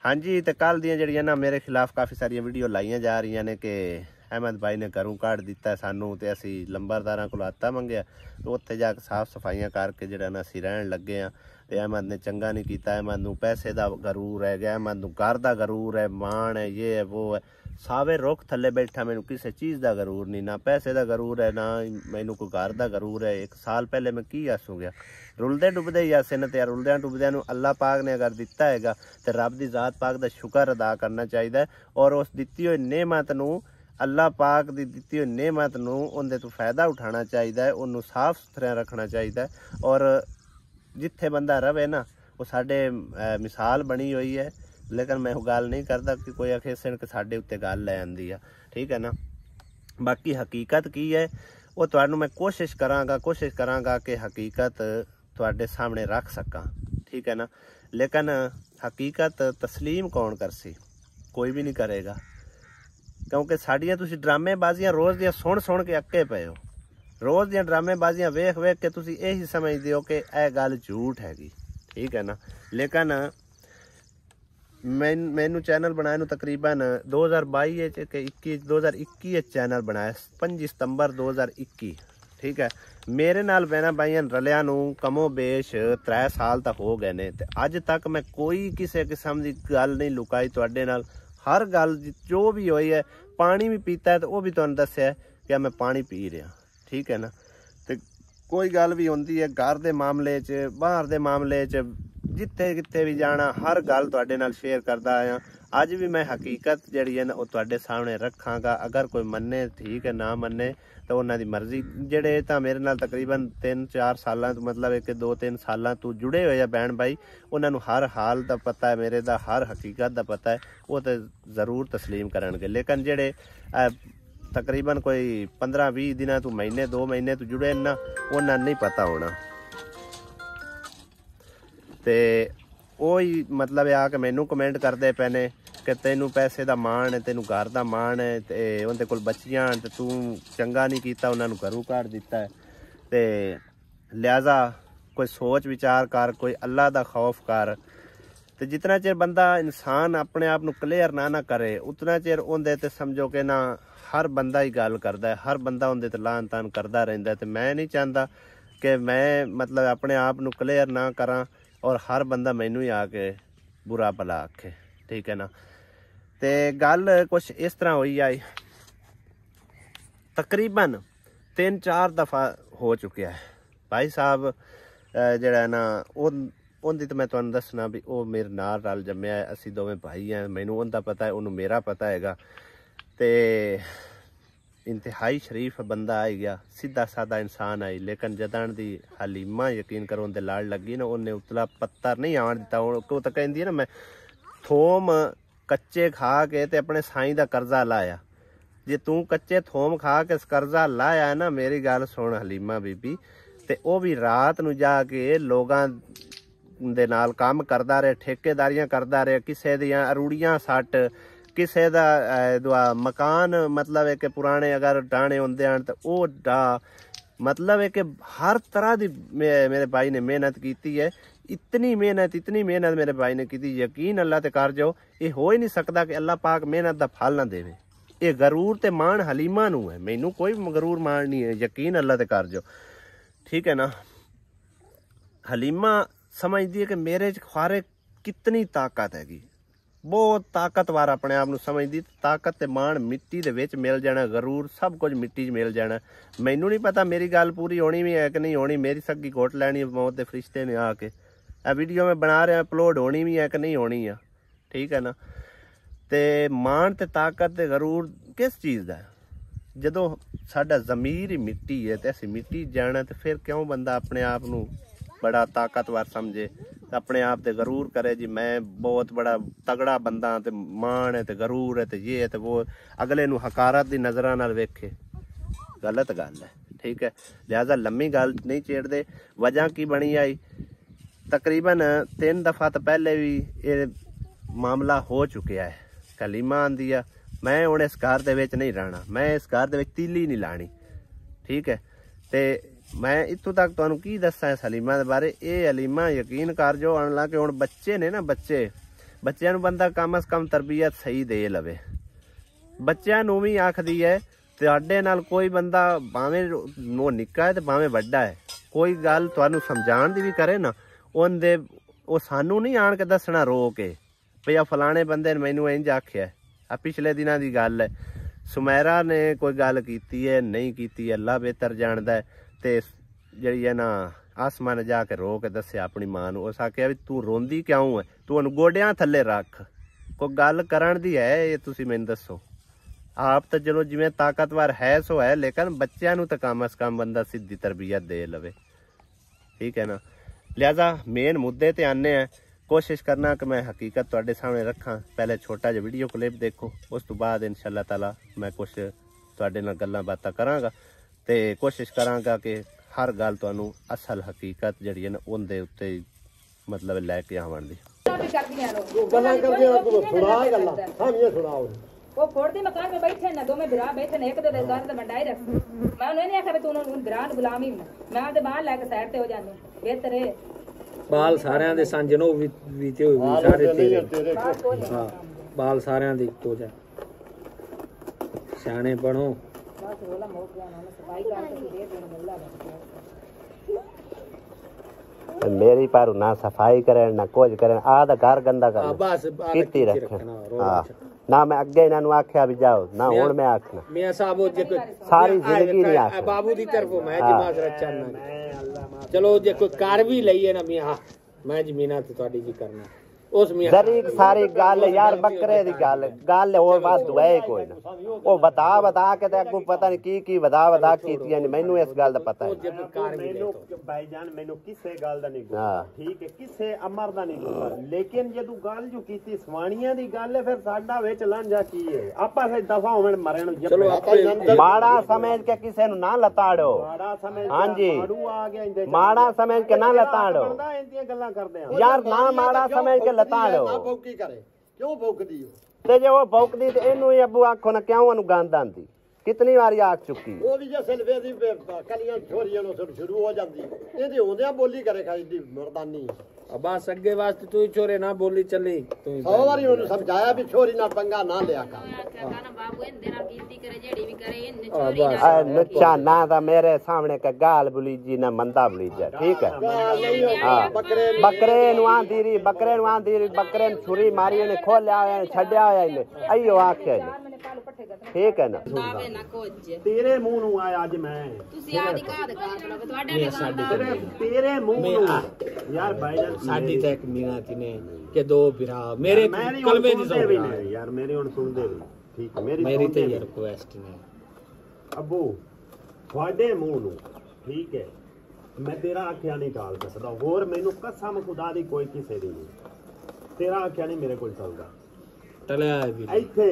हाँ जी, तो कल दी जड़ियां ना मेरे खिलाफ काफ़ी सारिया वीडियो लाइया जा रही ने कि अहमद भाई ने घरों काट दिता सानू तो असी लंबरदार को आटा मंगया तो उत्थे जाके साफ सफाइयां करके जड़ा ना असी रहन लगे हाँ। तो अहमद ने चंगा नहीं किया, अहमद नूं पैसे का गरूर है गया, अहमद नूं घर का गरूर है, मान है, ये है वो है, सावे रुख थले बैठा, मैनू किसी चीज़ का गरूर नहीं, ना पैसे का गरूर है ना मैनू कोई घर का गरूर है। एक साल पहले मैं की आसू गया रुलदे डुबदे ही आसे न तो रुलद्या डुबद्या अल्लाह पाक ने अगर दिता है तो रब की जात पाक का शुक्र अदा करना चाहिए और उस दिती हुई नेमत नूं अल्लाह पाक की दिती हुई नेमत नूं उहदे तो फायदा उठाना चाहिए, उन्होंने साफ सुथरा रखना चाहिए। और जिथे बंदा रवे ना वो साडे मिसाल बनी हुई है, लेकिन मैं वो गल नहीं करता कि कोई आखे सिन कि साडे उत्ते गल लै आंदी है, ठीक है ना। बाकी हकीकत की है वो तुहानू मैं कोशिश करांगा कि हकीकत तुहाडे सामने रख सकां, ठीक है ना। लेकिन हकीकत तस्लीम कौन करसी, कोई भी नहीं करेगा, क्योंकि साड़ियाँ तुसी ड्रामेबाजियां रोज़ दियां सुन के अक्के पे हो, रोज़ दियां ड्रामेबाजियां वेख के तुसी यही समझदे हो कि यह गल झूठ हैगी, ठीक है ना। लेकिन मैनू चैनल बनाए नू तकरीबन 2022 के 2021 चैनल बनाया 5 सितंबर 2021, ठीक है। मेरे नाल बहना भाइयों रलिया नू कमो बेश 3 साल तक हो गए ने, अज तक मैं कोई किसी किस्म की गल नहीं लुकाई तुहाडे नाल। हर गल जो भी हुई है, पानी भी पीता है तो वह भी तुहानू दस्सिया कि मैं पानी पी रहा, ठीक है ना। तो कोई गल भी होंदी है घर के मामले च बाहर के मामले च जिथे किथे भी जाना हर गल तुहाडे नाल शेयर करता आया। अज भी मैं हकीकत जिहड़ी है ना वो तुहाडे सामने रखांगा, अगर कोई मन्ने ठीक है, ना मन्ने तो उन्हां दी मर्जी। जिहड़े तां मेरे नाल तकरीबन 3-4 सालां तो मतलब एक 2-3 सालां तो जुड़े हुए बहन भाई, उन्हां नूं हर हाल का पता है, मेरे दा हर हकीकत का पता है, वो तो जरूर तस्लीम करनगे। लेकिन जिहड़े तकरीबन कोई 15-20 दिन तो महीने 2 महीने तो जुड़े ना, उन्हां नहीं पता होना। तो वही मतलब आके मैनू कमेंट करते पे ने कि तेनू पैसे का मान है, तेनू घर का मान है, तो उनके कोल बच्चियां तो तू चंगा नहीं किया, उन्होंने घरों काट दिता है। तो लिहाजा कोई सोच विचार कर, कोई अल्लाह का खौफ कर। तो जितना चिर बंदा इंसान अपने आप को क्लीयर ना करे उतना चिर उनके ते समझो कि ना हर बंदा ही गल करता है, हर बंदा उनके ते लान तान करता रहिंदा। तो मैं नहीं चाहता कि मैं मतलब अपने आप को क्लीयर ना करा और हर बंदा मैनू ही आके बुरा भला आखे, ठीक है ना। तो गल कुछ इस तरह हुई आई, तकरीबन 3-4 दफ़ा हो चुकिया है भाई साहब जड़ा ना उनकी तो मैं तुहानू दसना भी वो मेरे नाल रल जम्मिया है, असी दोवें भाई हैं, मैनू उनका पता है, उन्होंने मेरा पता हैगा। तो इंतहाई शरीफ बंदा आई गया, सीधा सादा इंसान आई, लेकिन जदन दी हलीमा यकीन करो उनके लाड़ लगी ना, उन्हें उतला पत्थर नहीं आन दिता। वो तो कहती है ना मैं थोम कच्चे खा के ते अपने साईं का कर्जा लाया, जे तू कच्चे थोम खा के कर्जा लाया है ना, मेरी गल सुन हलीमा बीबी, ते वो भी रात नू जाके लोगां दे नाल काम करदा रहे, ठेकेदारियां करदा रहे, किसे दियां अरूड़ियां सट, किसे दा दुआ मकान मतलब है कि पुराने अगर डाने होंदे हैं तो वो डा, मतलब है कि हर तरह की मेरे भाई ने मेहनत की है। इतनी मेहनत मेरे भाई ने की, यकीन अल्लाह ते कर जाओ, ये हो ही नहीं सकता कि अल्लाह पाक मेहनत का फल ना देवे। ये गरूर ते मान हलीमा नू है, मैनू कोई गरूर मान नहीं है, यकीन अल्लाह ते कर जाओ, ठीक है ना। हलीमा समझदी है कि मेरे खारे कितनी ताकत हैगी, बहुत ताकतवर अपने आप को समझदी। ताकत ते मान मिट्टी दे विच मिल जाना, गरूर सब कुछ मिट्टी च मिल जाना। मैनू नहीं पता मेरी गल पूरी होनी भी है कि नहीं होनी, मेरी सगी घोट लैनी मौत के फरिश्ते ने आके, ए वीडियो में बना रहा अपलोड होनी भी है कि नहीं होनी है, ठीक है ना। ते मान ते ताकत ते गरूर किस चीज़ का है, जदों साडा ज़मीर ही मिट्टी है तो असीं मिट्टी जाना, तो फिर क्यों बंदा अपने आप को बड़ा ताकतवर समझे, अपने आप ते गरूर करे जी मैं बहुत बड़ा तगड़ा बंदा, तो मान है तो गरूर है तो ये है तो वो, अगले नू हकारत की नज़रां नाल वेखे, गलत गल है, ठीक है। लिहाजा लम्मी गल नहीं छेड़ते। वजह की बनी आई, तकरीबन 3 दफ़ा तो पहले भी ये मामला हो चुका है। हलीमा आंदी है मैं हुण इस घर दे विच नहीं रहना, मैं इस घर दे विच तीली नहीं लानी, ठीक है। तो मैं इतों तक तुहानू की दस्सां इस हलीमा के बारे। ये हलीमा यकीन कर जो अनला कि हुण बच्चे ने ना, बच्चे ਬੱਚਿਆਂ ਨੂੰ ਬੰਦਾ ਕਮ ਸ ਕਮ ਤਰਬੀਅਤ ਸਹੀ ਦੇ ਲਵੇ। ਬੱਚਿਆਂ ਨੂੰ ਵੀ ਆਖਦੀ ਹੈ ਤੁਹਾਡੇ ਨਾਲ ਕੋਈ ਬੰਦਾ ਭਾਵੇਂ ਉਹ ਨਿੱਕਾ ਹੈ ਤੇ ਭਾਵੇਂ ਵੱਡਾ ਹੈ, ਕੋਈ ਗੱਲ ਤੁਹਾਨੂੰ ਸਮਝਾਉਣ ਦੀ ਵੀ ਕਰੇ ਨਾ, ਉਹਦੇ ਉਹ ਸਾਨੂੰ ਨਹੀਂ ਆਣ ਕੇ ਦੱਸਣਾ ਰੋ ਕੇ ਵੀ ਆ ਫਲਾਣੇ ਬੰਦੇ ਨੇ ਮੈਨੂੰ ਇੰਝ ਆਖਿਆ। ਆ ਪਿਛਲੇ ਦਿਨਾਂ ਦੀ ਗੱਲ ਹੈ, ਸੁਮੈਰਾ ਨੇ ਕੋਈ ਗੱਲ ਕੀਤੀ ਹੈ ਨਹੀਂ ਕੀਤੀ, ਅੱਲਾ ਬਿਹਤਰ ਜਾਣਦਾ ਹੈ। ਤੇ ਜਿਹੜੀ ਹੈ ਨਾ ਆਸਮਾਂ ਨੇ ਜਾ ਕੇ ਰੋ ਕੇ ਦੱਸਿਆ ਆਪਣੀ ਮਾਂ ਨੂੰ। ਉਸ ਆਖਿਆ ਵੀ ਤੂੰ ਰੋਂਦੀ ਕਿਉਂ ਹੈ, ਤੂੰ ਉਹਨੂੰ ਗੋਡਿਆਂ ਥੱਲੇ ਰੱਖ, ਕੋਈ ਗੱਲ ਕਰਨ ਦੀ ਹੈ ਇਹ ਤੁਸੀਂ ਮੈਨੂੰ ਦੱਸੋ। ਆਪ ਤਾਂ ਚਲੋ ਜਿਵੇਂ ਤਾਕਤਵਰ ਹੈ ਸੋ ਹੈ, ਲੇਕਿਨ ਬੱਚਿਆਂ ਨੂੰ ਤਾਂ ਕਮ ਅਸ ਕਮ ਬੰਦਾ ਸਿੱਧੀ ਤਰਬੀਅਤ ਦੇ ਲਵੇ, ਠੀਕ ਹੈ ਨਾ। ਲਿਹਾਜ਼ਾ ਮੇਨ ਮੁੱਦੇ ਤੇ ਆਨੇ ਆ, कोशिश करना कि मैं हकीकत तुहाडे सामने रखा। पहले छोटा जिहा वीडियो क्लिप देखो, उस तो बाद इंशाअल्लाह ताला मैं कुछ तुहाडे नाल गल्लां बातां करांगा ते कोशिश करांगा कि हर गल तुहानू असल हकीकत जिहड़ी है ना उहदे उत्ते मतलब लैके आवन दी। वो फोड़ती मकान में बैठे ना, दो में बिरा बैठे ना, एक दो घर तो मंडाई रख। मैं उन्हें नहीं आखा तू उन्होंने बिरान गुलामी मैं आते बाहर लैके साइड ते हो जानी बेहतर है। बाल सारिਆਂ ਦੇ ਸੰਜਨੋ ਵੀਤੇ ਹੋਏ ਸਾਰੇ ਤੇਰੇ ਹਾਂ ਬਾਲ ਸਾਰਿਆਂ ਦੇ ਇੱਕੋ ਜਿਹਾ ਸਿਆਣੇ ਬਣੋ। ਬਸ ਰੋਲਾ ਮੁੱਕ ਗਿਆ ਨਾ, ਸਫਾਈ ਕਰਕੇ ਦੇ ਦੇਣ ਮਿਲਦਾ मेरी पर ना सफाई करे ना कुछ करे, आधा घर गंदा कर बस कीती रखना। हां ना मैं अगे इन्हां नु आख्या भी जाओ ना, हुन मैं आखना मियां साहब जे सारी जिंदगी नहीं आख बाबू दी तरफों मैं जमात रचना ना। चलो जे कोई कार भी लईए ना मियां मैं जमीना ते ਤੁਹਾਡੀ जी करना उस मियां दरीक सारी गल यार बकरे दी गल और बात दुआ कोई ना, ओ बता के ते अगू पता नहीं की बता कीतियां नहीं, मैनू इस गल दा पता है। मैनू भाईजान मैनू किसे गल दा नहीं गुस्सा, ठीक है किसे अमर दा नहीं गुस्सा, लेकिन जे तू गल जो कीती सवाणियां दी गल है फिर साडा विच लांझा की है, आपा से दफा होवन मरन। चलो माड़ा समझ के किसे नु ना लताड़ो, माड़ा समझ हां जी माड़ू आ गया इंदे माड़ा समझ के ना लताड़ो इंदियां गल्लां करदे आ यार, ना माड़ा समझ के लताड़ो। भौकी करे क्यों भौकदी हो ते जे वो भौकदी ते इनू ही अबू आखो ना क्यों ओनू गंद आंदी, कितनी बारी आख चुकी वो भी जे सिलवे दी कलियां छोरियां नो शुरू हो जांदी एदे होंदे बोली करे खाई दी मर्दानी। बस अगे वास्ते तू छोरे ना बोली चली तू 100 बारी ओनू समझाया भी छोरी ना पंगा ना लिया कर। बाबू इंदे नाल कीती करे जेड़ी भी करे इन छोरी ना नुच्चा ना दा मेरे सामने का गाल बुलीजी ना मंदा बुलीजा, ठीक है। बकरे नु आंदी री बकरे नु छुरी मारी ने खोलिया होया छड्या होया इने अयो आख्या जी, ठीक है ना। बावे ना कुछ तेरे मुंह नु आया अज मैं ਤੁਸੀਂ ਆ ਦੀ ਘਾਤ ਕਰ ਲਓ ਤੁਹਾਡੇ तेरे मुंह नु यार भाईजान साडी ते एक मीना तिने के दो बिरा मेरे कलमे दी सुनदे भी नहीं यार, मेरी हुन सुनदे भी ठीक है, मेरी ते यार रिक्वेस्ट ने अबू ਤੁਹਾਡੇ ਮੂੰਹ ਨੂੰ ठीक है मैं तेरा आख्या नहीं टाल सकदा, होर मैनू कसम खुदा दी कोई किसे दी नहीं, तेरा आख्या नहीं मेरे कोल चलदा। टलिया भी ਇੱਥੇ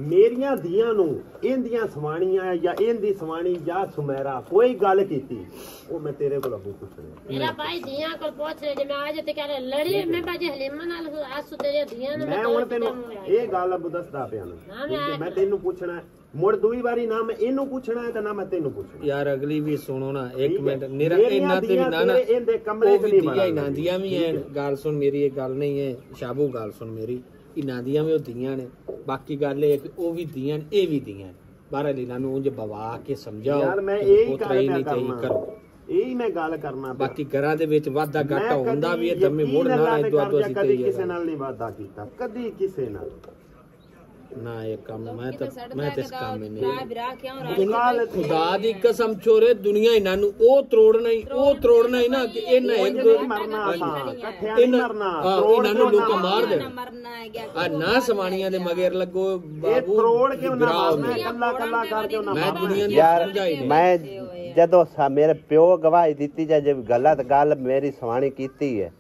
ਮੇਰੀਆਂ ਧੀਆਂ ਨੂੰ ਇਹਦੀਆਂ ਸਵਾਣੀਆਂ ਜਾਂ ਇਹਦੀ ਸਵਾਣੀ ਜਾਂ ਸੁਮੈਰਾ ਕੋਈ ਗੱਲ ਕੀਤੀ ਉਹ ਮੈਂ ਤੇਰੇ ਕੋਲ ਅਬੂ ਪੁੱਛਣਾ मेरा भाई दिया को पूछ रहे मैं आज ते कह रहे लड़ी मैं बाजे हलीमा नाल आसु तेरे दिया ने ਮੈਂ ਹੁਣ ਤੈਨੂੰ ਇਹ ਗੱਲ ਅਬੂ ਦੱਸਦਾ ਪਿਆ ਨਾ, ਠੀਕ ਹੈ ਮੈਂ ਤੈਨੂੰ ਪੁੱਛਣਾ ਮੁੜ ਦੂਈ ਵਾਰੀ ਨਾ ਮੈਂ ਇਹਨੂੰ ਪੁੱਛਣਾ ਹੈ ਤੇ ਨਾ ਮੈਂ ਤੈਨੂੰ ਪੁੱਛਣਾ यार अगली भी सुनो ना एक मिनट मेरा इन्ना ते भी ना ना ਇਹਦੇ ਕਮਰੇ ਚ ਨਹੀਂ दिया ना दिया भी है गल सुन मेरी एक गल नहीं है शाबू गल सुन मेरी इन्ना दिया भी दियां ने बाकी गल है कि ओ भी दियां ए भी दियां बाहर लीला नु उंज बवा के समझाओ यार मैं यही ਗੱਲ करो ਇਹੀ ਮੈਂ ਗੱਲ ਕਰਨਾ ਬਾਕੀ ਘਰਾਂ ਦੇ ਵਿੱਚ ਵਾਧਾ ਘਾਟਾ ਹੁੰਦਾ ਵੀ ਹੈ ਦਮੇ ਮੁੜ ਨਾ ਰਹੇ ਦੁਆ ਅਸੀਂ ਕਦੀ ਕਿਸੇ ਨਾਲ ਨਹੀਂ ਵਾਦਾ ਕੀਤਾ, ਕਦੀ ਕਿਸੇ ਨਾਲ ਨਾ ਇਹ ਕੰਮ ਮੈਂ ਤਾਂ ਇਸ ਕੰਮ ਨਹੀਂ ਭਰਾ ਬਿਰਾ ਕਿਉਂ ਦੁਕਾਨ ਖੁਦਾ ਦੀ ਕਸਮ ਚੋਰੇ ਦੁਨੀਆ ਇਹਨਾਂ ਨੂੰ ਉਹ ਤਰੋੜਨਾ ਹੀ ਨਾ ਕਿ ਇਹਨਾਂ ਇੱਕ ਦੋ ਮਰਨਾ ਆਸਾਨ ਇਕੱਠਿਆਂ ਨਹੀਂ ਮਰਨਾ, ਇਹਨਾਂ ਨੂੰ ਲੋਕ ਮਾਰ ਦੇ ਮਰਨਾ ਹੈ ਗਿਆ ਆ ਨਾ ਸਮਾਣੀਆਂ ਦੇ ਮਗਰ ਲੱਗੋ ਇਹ ਬਾਬੂ ਤਰੋੜ ਕਿਉਂ ਨਾ ਮਾਰਨਾ, ਕੱਲਾ ਕੱਲਾ ਕਰਕੇ ਨਾ ਮੈਂ ਦੁਨੀਆ ਦੀ यार ਸਮਝਾਈ ਨਹੀਂ मैं ਜਦੋਂ ਮੇਰੇ ਪਿਓ ਗਵਾਹੀ ਦਿੱਤੀ ਜਾਂ ਜੇ ਗਲਤ ਗੱਲ ਮੇਰੀ ਸਵਾਣੀ ਕੀਤੀ ਹੈ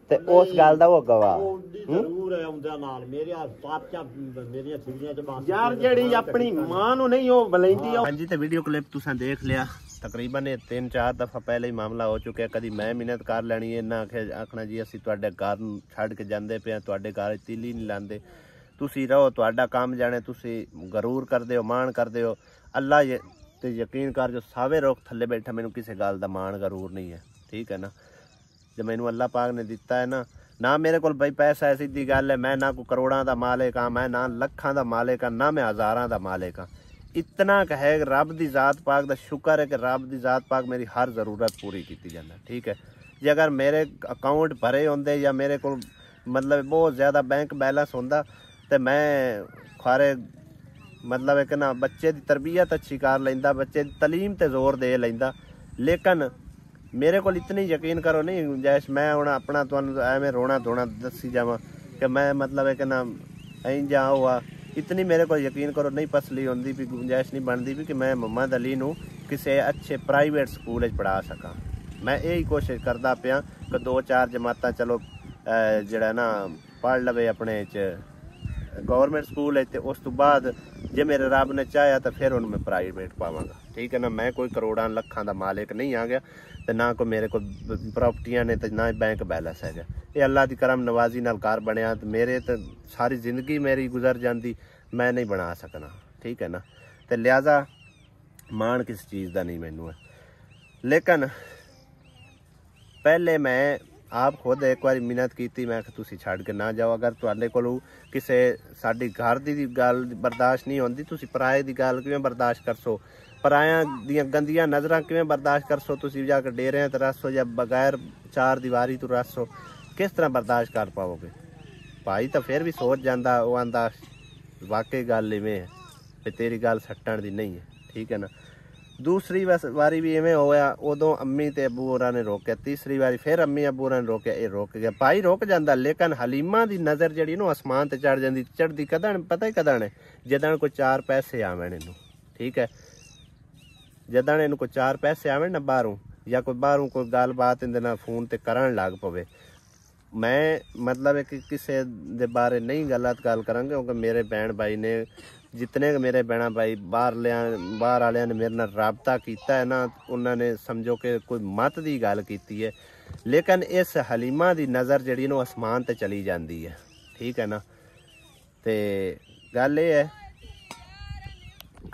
ਤੇ ਉਸ ਗੱਲ ਦਾ ਉਹ ਗਵਾਹ ਜ਼ਰੂਰ ਹੈ ਆਉਂਦਿਆਂ ਨਾਲ ਮੇਰੇ ਪਾਪਚਾ ਮੇਰੀਆਂ ਛਿੜੀਆਂ ਚ ਬਾਸ ਯਾਰ ਜਿਹੜੀ ਆਪਣੀ ਮਾਂ ਨੂੰ ਨਹੀਂ ਉਹ ਬਲੈਂਦੀ। ਹਾਂਜੀ ਤੇ ਵੀਡੀਓ ਕਲਿੱਪ ਤੁਸੀਂ ਦੇਖ ਲਿਆ, ਤਕਰੀਬਨ 3-4 ਦਫਾ ਪਹਿਲੇ ਹੀ ਮਾਮਲਾ ਹੋ ਚੁੱਕਿਆ। ਕਦੀ ਮੈਂ ਮਿਹਨਤ ਕਰ ਲੈਣੀ ਹੈ ਨਾ ਆਖਣਾ ਜੀ ਅਸੀਂ ਤੁਹਾਡੇ ਘਰ ਨੂੰ ਛੱਡ ਕੇ ਜਾਂਦੇ ਪਏ, ਤੁਹਾਡੇ ਘਰ ਤੀਲੀ ਨਹੀਂ ਲਾਉਂਦੇ, ਤੁਸੀਂ ਰਹੋ ਤੁਹਾਡਾ ਕੰਮ ਜਾਣੇ, ਤੁਸੀਂ ਗਰੂਰ ਕਰਦੇ ਹੋ ਮਾਣ ਕਰਦੇ ਹੋ। ਅੱਲਾ ਤੇ ਯਕੀਨ ਕਰ ਜੋ ਸਾਵੇ ਰੋਕ ਥੱਲੇ ਬੈਠਾ ਮੈਨੂੰ ਕਿਸੇ ਗੱਲ ਦਾ ਮਾਣ ਗਰੂਰ ਨਹੀਂ ਹੈ, ਠੀਕ ਹੈ ਨਾ। ਜੇ ਮੈਨੂੰ ਅੱਲਾ ਪਾਕ ਨੇ ਦਿੱਤਾ ਹੈ ਨਾ ना मेरे को भाई पैसा है, सीधी गल है। मैं ना कोई करोड़ों का मालिक हाँ, मैं ना लखां का मालिक हाँ, ना मैं हज़ारां का मालिक हाँ। इतना क है रब की ज़ात पाक का शुक्र है कि रब की ज़ात पाक मेरी हर ज़रूरत पूरी की जाता। ठीक है, जे अगर मेरे अकाउंट भरे होंदे या मेरे को मतलब बहुत ज़्यादा बैंक बैलेंस होंदा तो मैं खारे मतलब एक ना बच्चे की तरबियत अच्छी कर लेंदा, बच्चे की तलीम ते जोर दे लेंदा। लेकिन मेरे को इतनी यकीन करो नहीं गुंजाइश, मैं हूँ अपना तुहानू एवें रोना धोना दसी जावां कि मैं मतलब एक ना इंजा हुआ, इतनी मेरे को यकीन करो नहीं पसली होंदी भी, गुंजाइश नहीं बनती भी कि मैं मोहम्मद अली नू किसी अच्छे प्राइवेट स्कूल पढ़ा सकां। मैं यही कोशिश करता पिया कि 2-4 जमातां चलो जड़ा ना पढ़ लवे अपने गवर्नमेंट स्कूल है, उस तो बाद जे मेरे रब ने चाहा तो फिर उन्हें मैं प्राइवेट पावांगा। ठीक है ना, मैं कोई करोड़ों लखां का मालिक नहीं आ गया तो ना कोई मेरे को प्रॉपर्टियां ने तो ना बैंक बैलेंस है। ये अल्लाह की करम नवाजी नाल घर बनया तो मेरे तो सारी जिंदगी मेरी गुजर जाती, मैं नहीं बना सकना। ठीक है ना, तो लिहाजा मान किस चीज़ का नहीं मैनू है। लेकिन पहले मैं आप खुद एक बार मिन्नत की, मैं तुसी छड़ के ना जाओ। अगर तुहाडे कोल किसी साडी घर दी गल बर्दाश्त नहीं होंदी, तुसी पराए दी गल किवें बर्दाश्त करसो, पराया दियां गंदियां नज़रां किवें बर्दाश्त करसो, तुसी जाकर डेरियां ते रसो या बगैर चार दीवारी तो रसो, किस तरह बर्दाश्त कर पाओगे? भाई तो फिर भी सोच जाता, वो आंदा वाकई गल इवें है कि तेरी गल सट्टण दी नहीं है। ठीक है ना, दूसरी वारी भी इवें होया, उदों अम्मी ते अबू होरां ने रोकिया, तीसरी वारी फिर अम्मी अबू होरां ने रोकिया, ये रुक गया। भाई रुक जाता, लेकिन हलीमा दी नज़र जिहड़ी ना आसमान ते चढ़ जाती, चढ़ती कदन पता ही कदन है जदन कोई 4 पैसे आवन इनू। ठीक है, जदन इनू कोई 4 पैसे आवन ना बाहरों, या कोई बाहरों कोई गलबात इहदे नाल फोन ते करन लग पवे, मैं मतलब कि किसी दे बारे नहीं गलत गल करांगा, क्योंकि मेरे भैन भाई ने जितने मेरे भैन भाई बाहर वाले ने मेरे नाल राबता किया है ना, उन्होंने समझो कि कोई मत की गल की है। लेकिन इस हलीमा की नज़र जी आसमान ते चली जाती है। ठीक है ना, तो गल ये है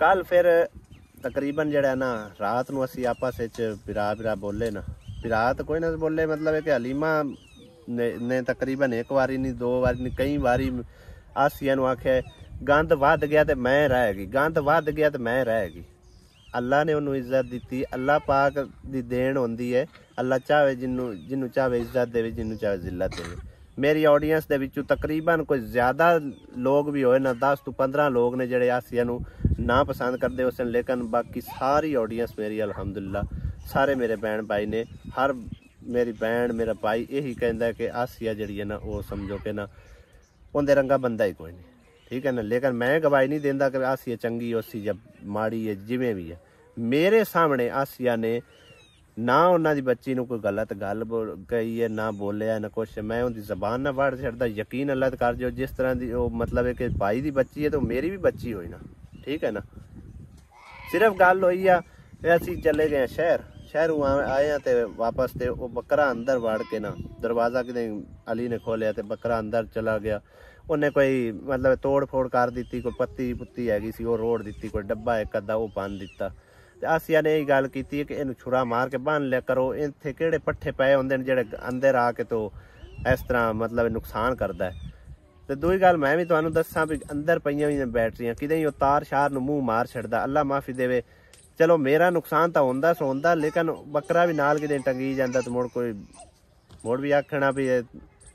कल फिर तकरीबन जड़ा ना रात को असी आपस बिरा बोले ना, बिरा तो कोई ना बोले, मतलब है कि हलीमा ने तकरीबन 1 बारी नहीं 2 बारी नहीं कई बारी आसिया आख्या गंद वध गया तो मैं रह गई, गंद वध गया तो मैं रह गई। अल्लाह ने उन्होंने इज्जत दी, अल्लाह पाक दी देन होंदी है, अल्लाह चाहे जिन्हों चाहे इज्जत देवे, जिन्हों चाहे जिल्लत देवे। मेरी ऑडियंस दे विचों तकरीबन कोई ज़्यादा लोग भी होए ना, 10 तो 15 लोग ने जड़े आसिया नू ना पसंद करते उस, लेकिन बाकी सारी ऑडियंस मेरी अल्हम्दुलिल्लाह सारे मेरे भैन भाई ने, हर मेरी भैन मेरा भाई यही कहता है कि आसिया जड़ी है ना वो समझो कि ना उनके रंगा बंदा ही कोई नहीं। ठीक है ना, लेकिन मैं गवाही नहीं देंदा कि आसिया चंगी उसी या माड़ी है, जिमें भी है। मेरे सामने आसिया ने ना उन्होंने बच्ची कोई गलत गल कही है, ना बोलिया ना कुछ, मैं उनकी जबान ना वड़ छड़दा। यकीन अल्लाह कर जो जिस तरह की वो मतलब है कि भाई की बच्ची है तो मेरी भी बच्ची होई ना। ठीक है ना, सिर्फ गल होई आ असी चले गए शहरों आए हैं तो वापस ते वो बकरा अंदर वड़ के ना दरवाज़ा कि अली ने खोलिया तो बकरा अंदर चला गया। उन्हें कोई मतलब तोड़ फोड़ कर दी, कोई पत्ती पुत्ती हैगी सी वो रोड़ दी, कोई डब्बा एक अद्धा वो बन दिता। तो आसिया ने यही गल की कि इनू छुरा मार के बन लिया करो, इत्थे केड़े पट्ठे पे होंदे ने जेड़े अंदर आके तो इस तरह मतलब नुकसान करता है। तो दूई गल मैं भी तुहानू दस्सां भी अंदर पईयां हुई बैटरियां कितें तार शार नू मूँह मार छड़दा, अल्लाह माफ़ी देवे। चलो मेरा नुकसान तो होंदा सो होंदा, लेकिन बकरा भी नाल कितें टंगी जांदा तो मुड़ भी आखना भी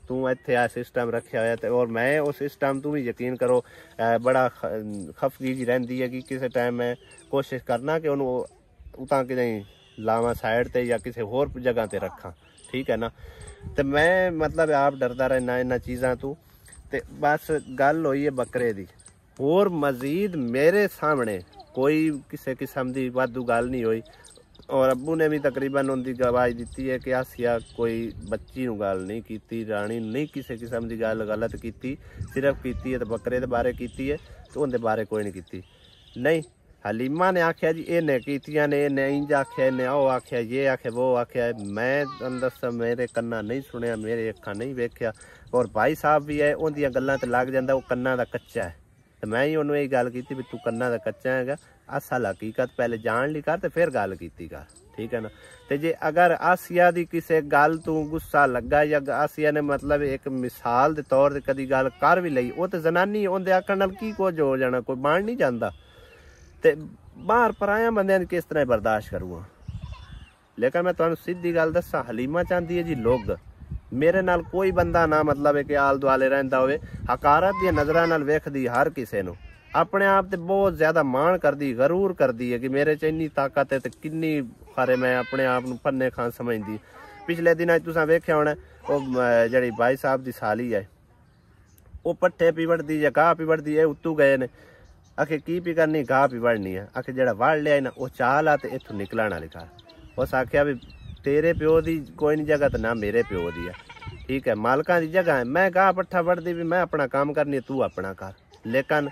तू इत्थे आ सिस्टम रखा होया। और मैं उस सिस्टम तू भी यकीन करो बड़ा खफगी जी रहिंदी है कि किसी टाइम मैं कोशिश करना कि उन्होंने उतां कितें लावां साइड ते या किसी होर जगह ते रखा। ठीक है ना, तो मैं मतलब आप डरदा रहना इन्हां चीज़ां तू। तो बस गल होई है बकरे दी, होर मजीद मेरे सामने कोई किसी किस्म की वाधू गल नहीं हुई। और अब्बू ने भी तकरीबन उनकी गवाही दी है कि आसिया कोई बच्ची नू गल नहीं की, रानी नहीं किसी किस्म की गल गलत की, सिर्फ की है तो बकरे के बारे की है, तो उनके बारे कोई नहीं की। नहीं, हलीमा ने आख्या जी इन्हें कीतियां ने, इन्हें इंज आख्या, इन्हें वो आख्या, ये आख्या वो आख्या। मैं दस मेरे कन्ना नहीं सुनिया, मेरे अखा नहीं वेख्या। और भाई साहब भी है उनकी गल्लां ते लग जाता वो कन्ना दा कच्चा है। ਤੇ ਮੈਂ ਹੀ ਉਹਨੂੰ ਇਹ ਗੱਲ ਕੀਤੀ ਵੀ ਤੂੰ ਕੰਨਾਂ ਦਾ ਕੱਚਾ ਹੈਗਾ, ਅਸਲ ਹਕੀਕਤ ਪਹਿਲੇ ਜਾਣ ਲਈ ਕਰ ਤੇ ਫਿਰ ਗੱਲ ਕੀਤੀ ਕਰ, ਠੀਕ ਹੈ ਨਾ। ਤੇ ਜੇ ਅਗਰ ਆਸੀਆ ਦੀ ਕਿਸੇ ਗੱਲ ਤੂੰ ਗੁੱਸਾ ਲੱਗਾ ਜਾਂ ਆਸੀਆ ਨੇ ਮਤਲਬ ਇੱਕ ਮਿਸਾਲ ਦੇ ਤੌਰ ਤੇ ਕਦੀ ਗੱਲ ਕਰ ਵੀ ਲਈ, ਉਹ ਤੇ ਜ਼ਨਾਨੀ ਉਹਦੇ ਆਖਣ ਨਾਲ ਕੀ ਕੁਝ ਹੋ ਜਾਣਾ, ਕੋਈ ਬਣ ਨਹੀਂ ਜਾਂਦਾ। ਤੇ ਬਾਹਰ ਪਰਾਇਆ ਬੰਦਿਆਂ ਨੂੰ ਕਿਸ ਤਰ੍ਹਾਂ ਬਰਦਾਸ਼ਤ ਕਰੂਗਾ। ਲੇਕਿਨ ਮੈਂ ਤੁਹਾਨੂੰ ਸਿੱਧੀ ਗੱਲ ਦੱਸਾਂ, ਹਲੀਮਾ ਚਾਹੁੰਦੀ ਹੈ ਜੀ ਲੋਕ ਮੇਰੇ ਨਾਲ ਕੋਈ ਬੰਦਾ ਨਾ ਮਤਲਬ ਹੈ ਕਿ ਆਲ ਦੁਆਲੇ ਰਹਿੰਦਾ ਹੋਵੇ, ਹਕਾਰਤ ਦੀਆਂ ਨਜ਼ਰਾਂ ਨਾਲ ਵੇਖਦੀ ਹਰ ਕਿਸੇ ਨੂੰ, ਆਪਣੇ ਆਪ ਤੇ ਬਹੁਤ ਜ਼ਿਆਦਾ ਮਾਣ ਕਰਦੀ, ਗਰੂਰ ਕਰਦੀ ਹੈ ਕਿ ਮੇਰੇ 'ਚ ਇੰਨੀ ਤਾਕਤ ਹੈ ਤੇ ਕਿੰਨੀ ਖਾਰੇ ਮੈਂ ਆਪਣੇ ਆਪ ਨੂੰ ਪੰਨੇ ਖਾਂ ਸਮਝਦੀ। ਪਿਛਲੇ ਦਿਨਾਂ 'ਚ ਤੁਸੀਂ ਵੇਖਿਆ ਹੋਣਾ ਉਹ ਜਿਹੜੀ ਬਾਈ ਸਾਹਿਬ ਦੀ ਸਾਲੀ ਹੈ ਉਹ ਪੱਠੇ ਪੀ ਵੜਦੀ ਜਾਂ ਗਾਹ ਪੀ ਵੜਦੀ, ਇਹ ਉੱਤੋਂ ਗਏ ਨੇ ਆਖੇ ਕੀ ਪੀ ਕਰਨੀ, ਗਾਹ ਪੀ ਵੜਨੀ ਹੈ। ਆਖੇ ਜਿਹੜਾ ਵੜ ਲਿਆ ਨਾ ਉਹ ਚਾਲ ਆ ਤੇ ਇੱਥੋਂ ਨਿਕਲਣ ਵਾਲੀ ਕਰ। ਉਸ ਆਖਿਆ ਵੀ ਤੇਰੇ ਪਿਓ ਦੀ ਕੋਈ ਨਹੀਂ ਜਗ੍ਹਾ ਤੇ ਨਾ ਮੇਰੇ ਪਿਓ ਦੀ ਹੈ, ਠੀਕ ਹੈ, ਮਾਲਕਾਂ ਦੀ ਜਗ੍ਹਾ ਹੈ। ਮੈਂ ਗਾਹ ਪੱਠਾ ਵੜਦੀ ਵੀ ਮੈਂ ਆਪਣਾ ਕੰਮ ਕਰਨੀ, ਤੂੰ ਆਪਣਾ ਕਰ। ਲੇਕਿਨ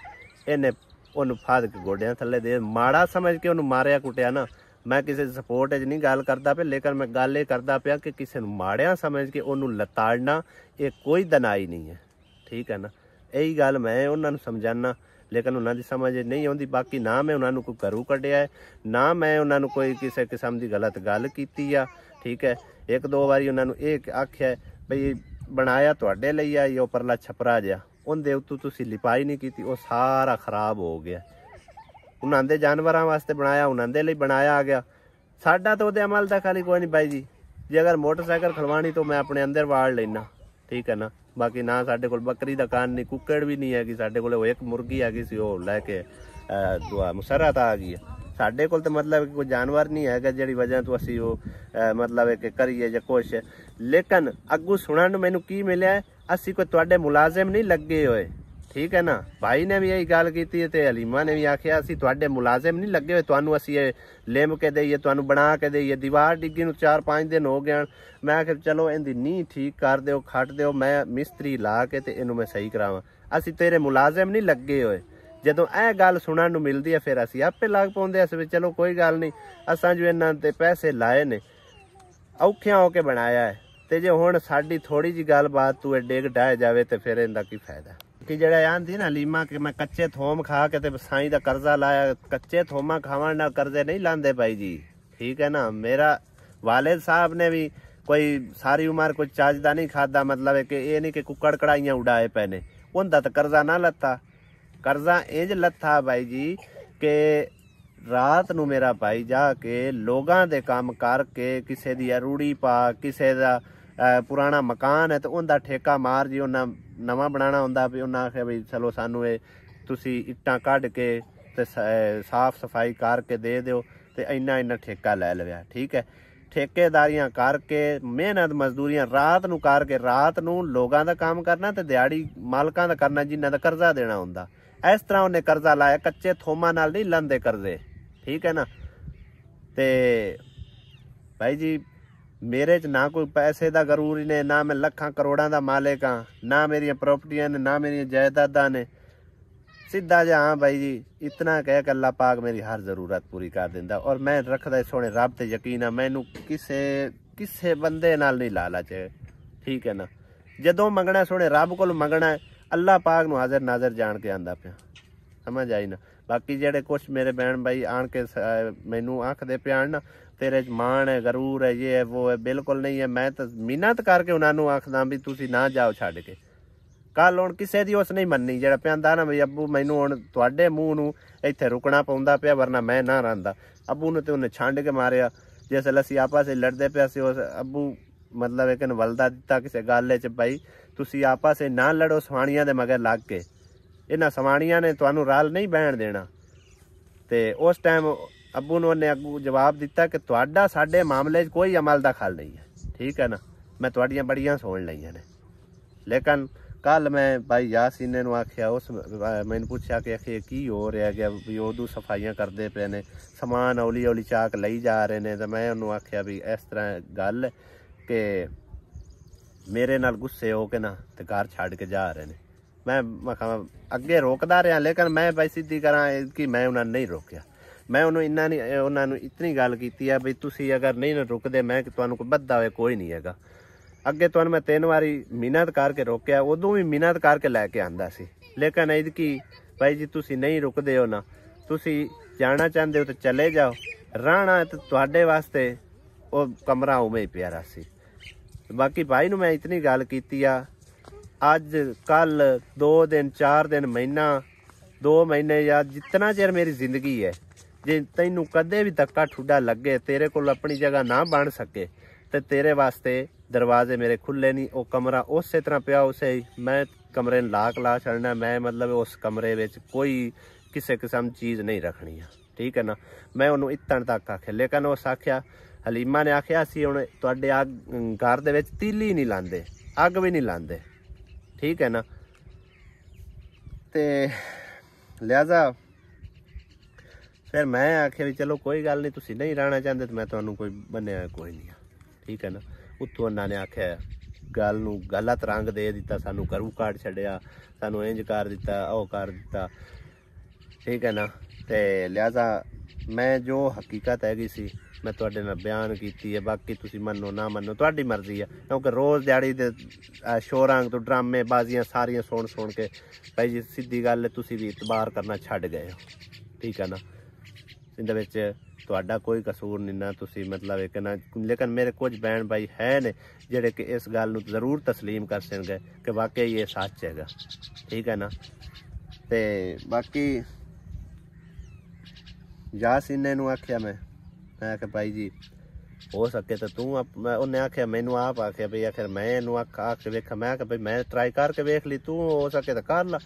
ਇਹਨੇ ਉਹਨੂੰ ਫਾਦ ਕੇ ਗੋਡਿਆਂ ਥੱਲੇ ਦੇ ਮਾੜਾ ਸਮਝ ਕੇ ਉਹਨੂੰ ਮਾਰਿਆ ਕੁੱਟਿਆ ਨਾ। ਮੈਂ ਕਿਸੇ ਦੀ ਸਪੋਰਟ 'ਚ ਨਹੀਂ ਗੱਲ ਕਰਦਾ ਪਿਆ, ਲੇਕਿਨ ਮੈਂ ਗੱਲ ਇਹ ਕਰਦਾ ਪਿਆ ਕਿ ਕਿਸੇ ਨੂੰ ਮਾੜਿਆਂ ਸਮਝ ਕੇ ਉਹਨੂੰ ਲਤਾੜਨਾ ਇਹ ਕੋਈ ਦਨਾਈ ਨਹੀਂ ਹੈ, ਠੀਕ ਹੈ ਨਾ। ਇਹੀ ਗੱਲ ਮੈਂ ਉਹਨਾਂ ਨੂੰ ਸਮਝਾਉਣਾ, ਲੇਕਿਨ ਉਹਨਾਂ ਦੀ ਸਮਝ ਨਹੀਂ ਆਉਂਦੀ। ਬਾਕੀ ਨਾ ਮੈਂ ਉਹਨਾਂ ਨੂੰ ਕੋਈ ਘਰੋਂ ਕੱਢਿਆ ਹੈ, ਨਾ ਮੈਂ ਉਹਨਾਂ ਨੂੰ ਕੋਈ ਕਿਸੇ ਕਿਸਮ ਦੀ ਗਲਤ ਗੱਲ ਕੀਤੀ ਆ, ਠੀਕ ਹੈ। ਇੱਕ ਦੋ ਵਾਰੀ ਉਹਨਾਂ ਨੂੰ ਇਹ ਆਖਿਆ ਬਈ ਬਣਾਇਆ ਤੁਹਾਡੇ ਲਈ ਆ, ਇਹ ਪਰਲਾ ਛਪਰਾ ਜਿਹਾ ਉਹਦੇ ਉੱਤੋਂ ਤੁਸੀਂ ਲਿਪਾਈ ਨਹੀਂ ਕੀਤੀ, ਉਹ ਸਾਰਾ ਖਰਾਬ ਹੋ ਗਿਆ। ਉਹਨਾਂ ਦੇ ਜਾਨਵਰਾਂ ਵਾਸਤੇ ਬਣਾਇਆ, ਉਹਨਾਂ ਦੇ ਲਈ ਬਣਾਇਆ ਆ ਗਿਆ। ਸਾਡਾ ਤਾਂ ਉਹਦੇ ਅਮਲ ਦਾ ਖਾਲੀ ਕੋਈ ਨਹੀਂ ਬਾਈ ਜੀ। ਜੇ ਅਗਰ ਮੋਟਰਸਾਈਕਲ ਖਲਵਾਣੀ ਤਾਂ ਮੈਂ ਆਪਣੇ ਅੰਦਰ ਵਾੜ ਲੈਣਾ, ਠੀਕ ਹੈ ਨਾ। ਬਾਕੀ ਨਾ ਸਾਡੇ ਕੋਲ ਬੱਕਰੀ ਦਾ ਕਾਨ ਨਹੀਂ, ਕੁੱਕੜ ਵੀ ਨਹੀਂ ਹੈਗੀ ਸਾਡੇ ਕੋਲ। ਉਹ ਇੱਕ ਮੁਰਗੀ ਹੈਗੀ ਸੀ, ਉਹ ਲੈ ਕੇ ਮੁਸਰਤ ਆ ਗਈ ਹੈ। ਸਾਡੇ ਕੋਲ ਤਾਂ ਮਤਲਬ ਕੋਈ ਜਾਨਵਰ ਨਹੀਂ ਹੈਗਾ ਜਿਹੜੀ ਵਜ੍ਹਾ ਤੋਂ ਅਸੀਂ ਉਹ ਮਤਲਬ ਕਿ ਕਰੀਏ ਜਾਂ ਕੁਛ। ਲੇਕਿਨ ਅੱਗੂ ਸੁਣਨ ਨੂੰ ਮੈਨੂੰ ਕੀ ਮਿਲਿਆ, ਅਸੀਂ ਕੋਈ ਤੁਹਾਡੇ ਮੁਲਾਜ਼ਮ ਨਹੀਂ ਲੱਗੇ ਹੋਏ, ਠੀਕ ਹੈ ਨਾ। ਭਾਈ ਨੇ ਵੀ ਇਹੀ ਗੱਲ ਕੀਤੀ ਤੇ ਹਲੀਮਾ ਨੇ ਵੀ ਆਖਿਆ ਅਸੀਂ ਤੁਹਾਡੇ ਮੁਲਾਜ਼ਮ ਨਹੀਂ ਲੱਗੇ ਹੋਏ, ਤੁਹਾਨੂੰ ਅਸੀਂ ਇਹ ਲਿਮ ਕੇ ਦੇਈਏ, ਤੁਹਾਨੂੰ ਬਣਾ ਕੇ ਦੇਈਏ। ਦੀਵਾਰ ਡਿੱਗੀ ਨੂੰ 4-5 ਦਿਨ ਹੋ ਗਏ। ਮੈਂ ਆਖਿਆ ਚਲੋ ਇਹਦੀ ਨੀਂਹ ਠੀਕ ਕਰ ਦਿਓ, ਖੱਟ ਦਿਓ, ਮੈਂ ਮਿਸਤਰੀ ਲਾ ਕੇ ਤੇ ਇਹਨੂੰ ਮੈਂ ਸਹੀ ਕਰਾਵਾਂ। ਅਸੀਂ ਤੇਰੇ ਮੁਲਾਜ਼ਮ ਨਹੀਂ ਲੱਗੇ ਹੋਏ। ਜਦੋਂ ਇਹ ਗੱਲ ਸੁਣਨ ਨੂੰ ਮਿਲਦੀ ਹੈ ਫਿਰ ਅਸੀਂ ਆਪੇ ਲੱਗ ਪਾਉਂਦੇ ਅਸੀਂ ਵੀ ਚਲੋ ਕੋਈ ਗੱਲ ਨਹੀਂ, ਅਸਾਂ ਜੋ ਇਹਨਾਂ ਤੇ ਪੈਸੇ ਲਾਏ ਨੇ ਔਖਿਆਂ ਹੋ ਕੇ ਬਣਾਇਆ ਹੈ, ਤੇ ਜੇ ਹੁਣ ਸਾਡੀ ਥੋੜੀ ਜੀ ਗੱਲਬਾਤ ਤੂੰ ਇਹ ਡਿੱਗ ਡਾਹ ਜਾਵੇ ਤੇ ਫਿਰ ਇਹਦਾ ਕੀ ਫਾਇਦਾ। ਕਿ ਜਿਹੜਾ ਆਂਦੀ ਨਾ ਹਲੀਮਾ ਕਿ ਮੈਂ ਕੱਚੇ ਥੋਮ ਖਾ ਕੇ ਤੇ ਸਾਈਂ ਦਾ ਕਰਜ਼ਾ ਲਾਇਆ, ਕੱਚੇ ਥੋਮਾਂ ਖਾਵਣ ਨਾਲ ਕਰਜ਼ੇ ਨਹੀਂ ਲਾਂਦੇ ਭਾਈ ਜੀ, ਠੀਕ ਹੈ ਨਾ। ਮੇਰਾ ਵਾਲਿਦ ਸਾਹਿਬ ਨੇ ਵੀ ਕੋਈ ਸਾਰੀ ਉਮਰ ਕੋਈ ਚੱਜ ਦਾ ਨਹੀਂ ਖਾਦਾ, ਮਤਲਬ ਹੈ ਕਿ ਇਹ ਨਹੀਂ ਕਿ ਕੁੱਕੜ ਕੜਾਈਆਂ ਉਡਾਏ ਪਏ ਨੇ, ਉਹਦਾ ਤਾਂ ਕਰਜ਼ਾ ਨਾ ਲੱਥਾ। ਕਰਜ਼ਾ ਇੰਜ ਲੱਥਾ ਭਾਈ ਜੀ ਕਿ ਰਾਤ ਨੂੰ ਮੇਰਾ ਭਾਈ ਜਾ ਕੇ ਲੋਕਾਂ ਦੇ ਕੰਮ ਕਰਕੇ ਕਿਸੇ ਦੀ ਰੂੜੀ ਪਾ, ਕਿਸੇ ਦਾ ਪੁਰਾਣਾ ਮਕਾਨ ਹੈ ਤੇ ਉਹਦਾ ਠੇਕਾ ਮਾਰ ਜੀ, ਉਹਨਾਂ ਨਵਾਂ ਬਣਾਉਣਾ ਹੁੰਦਾ ਵੀ ਉਹਨਾਂ ਆਖਿਆ ਵੀ ਚਲੋ ਸਾਨੂੰ ਇਹ ਤੁਸੀਂ ਇੱਟਾਂ ਕੱਢ ਕੇ ਤੇ ਸਾਫ਼ ਸਫਾਈ ਕਰਕੇ ਦੇ ਦਿਓ ਤੇ ਇੰਨਾ ਠੇਕਾ ਲੈ ਲਵਿਆ, ਠੀਕ ਹੈ। ਠੇਕੇਦਾਰੀਆਂ ਕਰਕੇ ਮਿਹਨਤ ਮਜ਼ਦੂਰੀਆਂ ਰਾਤ ਨੂੰ ਕਰਕੇ ਰਾਤ ਨੂੰ ਲੋਕਾਂ ਦਾ ਕੰਮ ਕਰਨਾ ਤੇ ਦਿਹਾੜੀ ਮਾਲਕਾਂ ਦਾ ਕਰਨਾ ਜਿਨ੍ਹਾਂ ਦਾ ਕਰਜ਼ਾ ਦੇਣਾ ਹੁੰਦਾ। ਇਸ ਤਰ੍ਹਾਂ ਉਹਨੇ ਕਰਜ਼ਾ ਲਾਇਆ, ਕੱਚੇ ਥੋਮਾਂ ਨਾਲ ਨਹੀਂ ਲੰਦੇ ਕਰਜ਼ੇ, ਠੀਕ ਹੈ ਨਾ। ਤੇ ਭਾਈ ਜੀ ਮੇਰੇ 'ਚ ਨਾ ਕੋਈ ਪੈਸੇ ਦਾ ਗਰੂਰ ਨੇ, ਨਾ ਮੈਂ ਲੱਖਾਂ ਕਰੋੜਾਂ ਦਾ ਮਾਲਿਕ ਹਾਂ, ਨਾ ਮੇਰੀਆਂ ਪ੍ਰਾਪਰਟੀਆਂ ਨੇ, ਨਾ ਮੇਰੀਆਂ ਜਾਇਦਾਦਾਂ ਨੇ। ਸਿੱਧਾ ਜਿਹਾ ਹਾਂ ਭਾਈ ਜੀ, ਇਤਨਾ ਕਹਿ ਕਿ ਅੱਲਾ ਪਾਕ ਮੇਰੀ ਹਰ ਜ਼ਰੂਰਤ ਪੂਰੀ ਕਰ ਦਿੰਦਾ। ਔਰ ਮੈਂ ਰੱਖਦਾ ਸੋਹਣੇ ਰੱਬ ਤੇ ਯਕੀਨ ਆ, ਮੈਨੂੰ ਕਿਸੇ ਬੰਦੇ ਨਾਲ ਨਹੀਂ ਲਾਲਚ, ਠੀਕ ਹੈ ਨਾ। ਜਦੋਂ ਮੰਗਣਾ ਸੋਹਣੇ ਰੱਬ ਕੋਲ ਮੰਗਣਾ, ਅੱਲਾ ਪਾਕ ਨੂੰ ਹਾਜ਼ਰ ਨਾਜ਼ਰ ਜਾਣ ਕੇ ਆਂਦਾ ਪਿਆ, ਸਮਝ ਆਈ ਨਾ। ਬਾਕੀ ਜਿਹੜੇ ਕੁਛ ਮੇਰੇ ਭੈਣ ਭਾਈ ਆਣ ਕੇ ਮੈਨੂੰ ਆਖਦੇ ਪਿਆਣ ਨਾ ਤੇਰੇ 'ਚ ਮਾਣ ਹੈ, ਗਰੂਰ ਹੈ, ਇਹ ਹੈ ਉਹ ਹੈ, ਬਿਲਕੁਲ ਨਹੀਂ ਹੈ। ਮੈਂ ਤਾਂ ਮਿਹਨਤ ਕਰਕੇ ਉਹਨਾਂ ਨੂੰ ਆਖਦਾ ਵੀ ਤੁਸੀਂ ਨਾ ਜਾਓ ਛੱਡ ਕੇ। ਕੱਲ ਹੁਣ ਕਿਸੇ ਦੀ ਉਸ ਨਹੀਂ ਮੰਨੀ, ਜਿਹੜਾ ਪਿਆਂਦਾ ਨਾ ਬਈ ਅੱਬੂ ਮੈਨੂੰ ਹੁਣ ਤੁਹਾਡੇ ਮੂੰਹ ਨੂੰ ਇੱਥੇ ਰੁਕਣਾ ਪਾਉਂਦਾ ਪਿਆ, ਵਰਨਾ ਮੈਂ ਨਾ ਰਹਿੰਦਾ। ਅੱਬੂ ਨੂੰ ਤੇ ਉਹਨੇ ਛੰਡ ਕੇ ਮਾਰਿਆ। ਜਿਸ ਵੇਲੇ ਅਸੀਂ ਆਪਸ ਵਿੱਚ ਲੜਦੇ ਪਿਆ ਸੀ, ਉਸ ਅੱਬੂ ਮਤਲਬ ਇੱਕ ਵਲਦਾ ਦਿੱਤਾ ਕਿਸੇ ਗੱਲ 'ਚ, ਭਾਈ ਤੁਸੀਂ ਆਪਸ ਵਿੱਚ ਨਾ ਲੜੋ, ਸਵਾਣੀਆਂ ਦੇ ਮਗਰ ਲੱਗ ਕੇ। ਇਹਨਾਂ ਸਵਾਣੀਆਂ ਨੇ ਤੁਹਾਨੂੰ ਰਲ ਨਹੀਂ ਬਹਿਣ ਦੇਣਾ। ਤੇ ਉਸ ਟਾਈਮ ਅੱਬੂ ਨੂੰ ਉਹਨੇ ਅੱਗੂ ਜਵਾਬ ਦਿੱਤਾ ਕਿ ਤੁਹਾਡਾ ਸਾਡੇ ਮਾਮਲੇ 'ਚ ਕੋਈ ਅਮਲ ਦਾ ਖਲ ਨਹੀਂ ਹੈ, ਠੀਕ ਹੈ ਨਾ। ਮੈਂ ਤੁਹਾਡੀਆਂ ਬੜੀਆਂ ਸੁਣ ਲਈਆਂ ਨੇ। ਲੇਕਿਨ ਕੱਲ ਮੈਂ ਭਾਈ ਯਾਸੀਨ ਨੂੰ ਆਖਿਆ, ਉਸ ਮੈਨੂੰ ਪੁੱਛਿਆ ਕਿ ਆਖੇ ਕੀ ਹੋ ਰਿਹਾ ਗਿਆ ਵੀ ਉਦੋਂ ਸਫਾਈਆਂ ਕਰਦੇ ਪਏ ਨੇ, ਸਮਾਨ ਹੌਲੀ ਹੌਲੀ ਚਾਕ ਲਈ ਜਾ ਰਹੇ ਨੇ। ਤਾਂ ਮੈਂ ਉਹਨੂੰ ਆਖਿਆ ਵੀ ਇਸ ਤਰ੍ਹਾਂ ਗੱਲ ਕਿ ਮੇਰੇ ਨਾਲ ਗੁੱਸੇ ਹੋ ਕੇ ਨਾ ਤੇ ਘਰ ਛੱਡ ਕੇ ਜਾ ਰਹੇ ਨੇ। ਮੈਂ ਕਿਹਾ ਅੱਗੇ ਰੋਕਦਾ ਰਿਹਾ, ਲੇਕਿਨ ਮੈਂ ਭਾਈ ਸਿੱਧੀ ਕਰਾਂ ਕਿ ਮੈਂ ਉਹਨਾਂ ਨੂੰ ਨਹੀਂ ਰੋਕਿਆ। ਮੈਂ ਉਹਨਾਂ ਨੂੰ ਇਤਨੀ ਗੱਲ ਕੀਤੀ ਆ ਵੀ ਤੁਸੀਂ ਅਗਰ ਨਹੀਂ ਨਾ ਰੁਕਦੇ, ਮੈਂ ਕਿ ਤੁਹਾਨੂੰ ਕੋਈ ਬੱਧਾ ਹੋਏ ਕੋਈ ਨਹੀਂ ਹੈਗਾ। ਅੱਗੇ ਤੁਹਾਨੂੰ ਮੈਂ 3 ਵਾਰੀ ਮਿਹਨਤ ਕਰਕੇ ਰੋਕਿਆ, ਉਦੋਂ ਵੀ ਮਿਹਨਤ ਕਰਕੇ ਲੈ ਕੇ ਆਂਦਾ ਸੀ। ਲੇਕਿਨ ਇਹਦੀ ਭਾਈ ਜੀ ਤੁਸੀਂ ਨਹੀਂ ਰੁਕਦੇ ਹੋ ਨਾ, ਤੁਸੀਂ ਜਾਣਾ ਚਾਹੁੰਦੇ ਹੋ ਤਾਂ ਚਲੇ ਜਾਓ, ਰਹਿਣਾ ਤੇ ਤੁਹਾਡੇ ਵਾਸਤੇ ਉਹ ਕਮਰਾ ਉਵੇਂ ਹੀ ਪਿਆਰਾ ਸੀ। ਬਾਕੀ ਭਾਈ ਨੂੰ ਮੈਂ ਇਤਨੀ ਗੱਲ ਕੀਤੀ ਆ, ਅੱਜ ਕੱਲ 2 ਦਿਨ 4 ਦਿਨ ਮਹੀਨਾ 2 ਮਹੀਨੇ ਜਾਂ ਜਿੰਨਾ ਚਿਰ ਮੇਰੀ ਜ਼ਿੰਦਗੀ ਹੈ, ਜੇ ਤੈਨੂੰ ਕਦੇ ਵੀ ਧੱਕਾ ਠੁੱਡਾ ਲੱਗੇ, ਤੇਰੇ ਕੋਲ ਆਪਣੀ ਜਗ੍ਹਾ ਨਾ ਬਣ ਸਕੇ ਤੇ ਤੇਰੇ ਵਾਸਤੇ ਦਰਵਾਜ਼ੇ ਮੇਰੇ ਖੁੱਲੇ ਨਹੀਂ। ਉਹ ਕਮਰਾ ਉਸੇ ਤਰ੍ਹਾਂ ਪਿਆ ਉਸੇ ਹੀ, ਮੈਂ ਕਮਰੇ ਨੂੰ ਲਾਕ ਲਾ ਛੱਡਣਾ, ਮੈਂ ਮਤਲਬ ਉਸ ਕਮਰੇ ਵਿੱਚ ਕੋਈ ਕਿਸੇ ਕਿਸਮ ਚੀਜ਼ ਨਹੀਂ ਰੱਖਣੀ ਆ, ਠੀਕ ਹੈ ਨਾ। ਮੈਂ ਉਹਨੂੰ ਇਤਣ ਤੱਕ ਆਖਿਆ, ਲੇਕਿਨ ਉਸ ਆਖਿਆ, ਹਲੀਮਾ ਨੇ ਆਖਿਆ ਅਸੀਂ ਹੁਣ ਤੁਹਾਡੇ ਘਰ ਦੇ ਵਿੱਚ ਤੀਲੀ ਨਹੀਂ ਲਾਉਂਦੇ, ਅੱਗ ਵੀ ਨਹੀਂ ਲਾਉਂਦੇ, ਠੀਕ ਹੈ ਨਾ। ਤੇ ਲਿਹਾਜ਼ਾ ਫਿਰ ਮੈਂ ਆਖਿਆ ਵੀ ਚਲੋ ਕੋਈ ਗੱਲ ਨਹੀਂ, ਤੁਸੀਂ ਨਹੀਂ ਰਹਿਣਾ ਚਾਹੁੰਦੇ ਤਾਂ ਮੈਂ ਤੁਹਾਨੂੰ ਕੋਈ ਬੰਨਿਆ ਕੋਈ ਨਹੀਂ ਆ, ਠੀਕ ਹੈ ਨਾ। ਉੱਥੋਂ ਉਹਨਾਂ ਨੇ ਆਖਿਆ ਗੱਲ ਨੂੰ ਗਲਤ ਰੰਗ ਦੇ ਦਿੱਤਾ, ਸਾਨੂੰ ਘਰੋਂ ਕੱਢ ਛੱਡਿਆ, ਸਾਨੂੰ ਇੰਜ ਕਰ ਦਿੱਤਾ, ਉਹ ਕਰ ਦਿੱਤਾ, ਠੀਕ ਹੈ ਨਾ। ਤੇ ਲਿਹਾਜ਼ਾ ਮੈਂ ਜੋ ਹਕੀਕਤ ਹੈਗੀ ਸੀ ਮੈਂ ਤੁਹਾਡੇ ਨਾਲ ਬਿਆਨ ਕੀਤੀ ਹੈ। ਬਾਕੀ ਤੁਸੀਂ ਮੰਨੋ ਨਾ ਮੰਨੋ ਤੁਹਾਡੀ ਮਰਜ਼ੀ ਆ, ਕਿਉਂਕਿ ਰੋਜ਼ ਦਿਹਾੜੀ ਦੇ ਸ਼ੋਰਾਂ ਤੋਂ ਡਰਾਮੇ ਬਾਜ਼ੀਆਂ ਸਾਰੀਆਂ ਸੁਣ ਕੇ ਭਾਈ ਜੀ ਸਿੱਧੀ ਗੱਲ ਹੈ, ਤੁਸੀਂ ਵੀ ਇਤਬਾਰ ਕਰਨਾ ਛੱਡ ਗਏ ਹੋ, ਠੀਕ ਹੈ ਨਾ। ਇਹਦੇ ਵਿੱਚ ਤੁਹਾਡਾ ਕੋਈ ਕਸੂਰ ਨਹੀਂ ਨਾ, ਤੁਸੀਂ ਮਤਲਬ ਇੱਕ ਨਾ, ਲੇਕਿਨ ਮੇਰੇ ਕੁਝ ਭੈਣ ਭਾਈ ਹੈ ਨੇ ਜਿਹੜੇ ਕਿ ਇਸ ਗੱਲ ਨੂੰ ਜ਼ਰੂਰ ਤਸਲੀਮ ਕਰ ਸਕਣਗੇ ਕਿ ਵਾਕਈ ਇਹ ਸੱਚ ਹੈਗਾ, ਠੀਕ ਹੈ ਨਾ। ਤੇ ਬਾਕੀ ਯਾਸੀਨ ਨੂੰ ਆਖਿਆ ਮੈਂ ਕਿ ਭਾਈ ਜੀ ਹੋ ਸਕੇ ਤਾਂ ਤੂੰ ਉਹਨੇ ਆਖਿਆ, ਮੈਨੂੰ ਆਪ ਆਖਿਆ ਵੀ ਆਖਿਰ ਮੈਂ ਇਹਨੂੰ ਆਖ ਕੇ ਵੇਖਾਂ, ਮੈਂ ਕਿ ਭਾਈ ਮੈਂ ਟਰਾਈ ਕਰਕੇ ਵੇਖ ਲਈ, ਤੂੰ ਹੋ ਸਕੇ ਤਾਂ ਕਰ ਲਾ,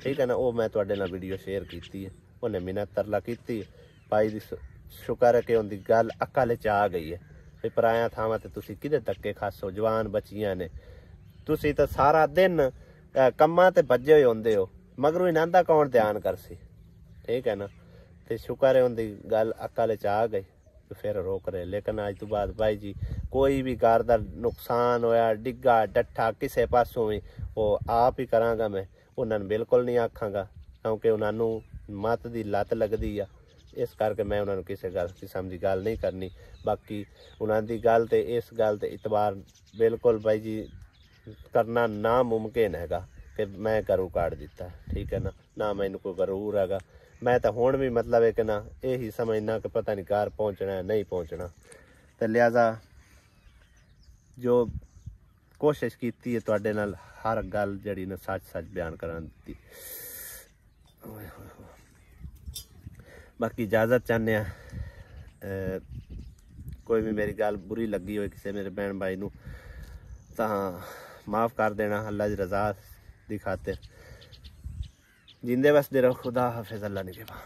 ਠੀਕ ਹੈ ਨਾ। ਉਹ ਮੈਂ ਤੁਹਾਡੇ ਨਾਲ ਵੀਡੀਓ ਸ਼ੇਅਰ ਕੀਤੀ ਹੈ, ਉਹਨੇ ਮਿਹਨਤ ਤਰਲਾ ਕੀਤੀ ਭਾਈ ਦੀ, ਸ਼ੁਕਰ ਹੈ ਕਿ ਉਹਦੀ ਗੱਲ ਅਕਲ 'ਚ ਆ ਗਈ ਹੈ ਵੀ ਪਰਾਇਆ ਥਾਵਾਂ ਤੇ ਤੁਸੀਂ ਕਿਹਦੇ ਧੱਕੇ ਖਾਸੋ, ਜਵਾਨ ਬੱਚੀਆਂ ਨੇ, ਤੁਸੀਂ ਤਾਂ ਸਾਰਾ ਦਿਨ ਕੰਮਾਂ ਤੇ ਭੱਜੇ ਹੋਏ ਹੁੰਦੇ ਹੋ, ਮਗਰੋਂ ਇਹਨਾਂ ਦਾ ਕੌਣ ਧਿਆਨ ਕਰਸੀ, ਠੀਕ ਹੈ ਨਾ। ਤੇ ਸ਼ੁਕਰ ਹੈ ਉਹਦੀ ਗੱਲ ਅਕਲ 'ਚ ਆ ਗਈ, ਫਿਰ ਰੋਕ ਰਹੇ। ਲੇਕਿਨ ਅੱਜ ਤੋਂ ਬਾਅਦ ਭਾਈ ਜੀ ਕੋਈ ਵੀ ਘਰ ਦਾ ਨੁਕਸਾਨ ਹੋਇਆ, ਡਿੱਗਾ ਡੱਠਾ ਕਿਸੇ ਪਾਸੋਂ ਵੀ, ਉਹ ਆਪ ਹੀ ਕਰਾਂਗਾ ਮੈਂ, ਉਹਨਾਂ ਨੂੰ ਬਿਲਕੁਲ ਨਹੀਂ ਆਖਾਂਗਾ, ਕਿਉਂਕਿ ਉਹਨਾਂ ਨੂੰ ਮੱਤ ਦੀ ਲੱਤ ਲੱਗਦੀ ਆ, ਇਸ ਕਰਕੇ ਮੈਂ ਉਹਨਾਂ ਨੂੰ ਕਿਸੇ ਕਿਸਮ ਦੀ ਗੱਲ ਨਹੀਂ ਕਰਨੀ। ਬਾਕੀ ਉਹਨਾਂ ਦੀ ਗੱਲ ਤੇ ਇਸ ਗੱਲ ਤੇ ਇਤਬਾਰ ਬਿਲਕੁਲ ਭਾਈ ਜੀ ਕਰਨਾ ਨਾਮੁਮਕਿਨ ਹੈਗਾ ਕਿ ਮੈਂ ਘਰੋਂ ਕੱਢ ਦਿੱਤਾ, ਠੀਕ ਹੈ ਨਾ ਮੈਨੂੰ ਕੋਈ ਗਰੂਰ ਹੈਗਾ। ਮੈਂ ਤਾਂ ਹੁਣ ਵੀ ਮਤਲਬ ਹੈ ਕਿ ਨਾ ਇਹੀ ਸਮਝਣਾ ਕਿ ਪਤਾ ਨਹੀਂ ਘਰ ਪਹੁੰਚਣਾ ਨਹੀਂ ਪਹੁੰਚਣਾ। ਤੇ ਲਿਹਾਜ਼ਾ ਜੋ ਕੋਸ਼ਿਸ਼ ਕੀਤੀ ਹੈ ਤੁਹਾਡੇ ਨਾਲ ਹਰ ਗੱਲ ਜਿਹੜੀ ਨਾ ਸੱਚ ਬਿਆਨ ਕਰਨ ਦੀ। ਬਾਕੀ ਇਜਾਜ਼ਤ ਚਾਹੁੰਦੇ ਆ, ਕੋਈ ਵੀ ਮੇਰੀ ਗੱਲ ਬੁਰੀ ਲੱਗੀ ਹੋਏ ਕਿਸੇ ਮੇਰੇ ਭੈਣ ਭਾਈ ਨੂੰ ਤਾਂ ਮਾफ़ ਕਰ देना, अल्लाह की रज़ा ਦੀ खातिर। जिंदे बसते रहो, खुदा हाफिज़, अल्लाह निगहबान।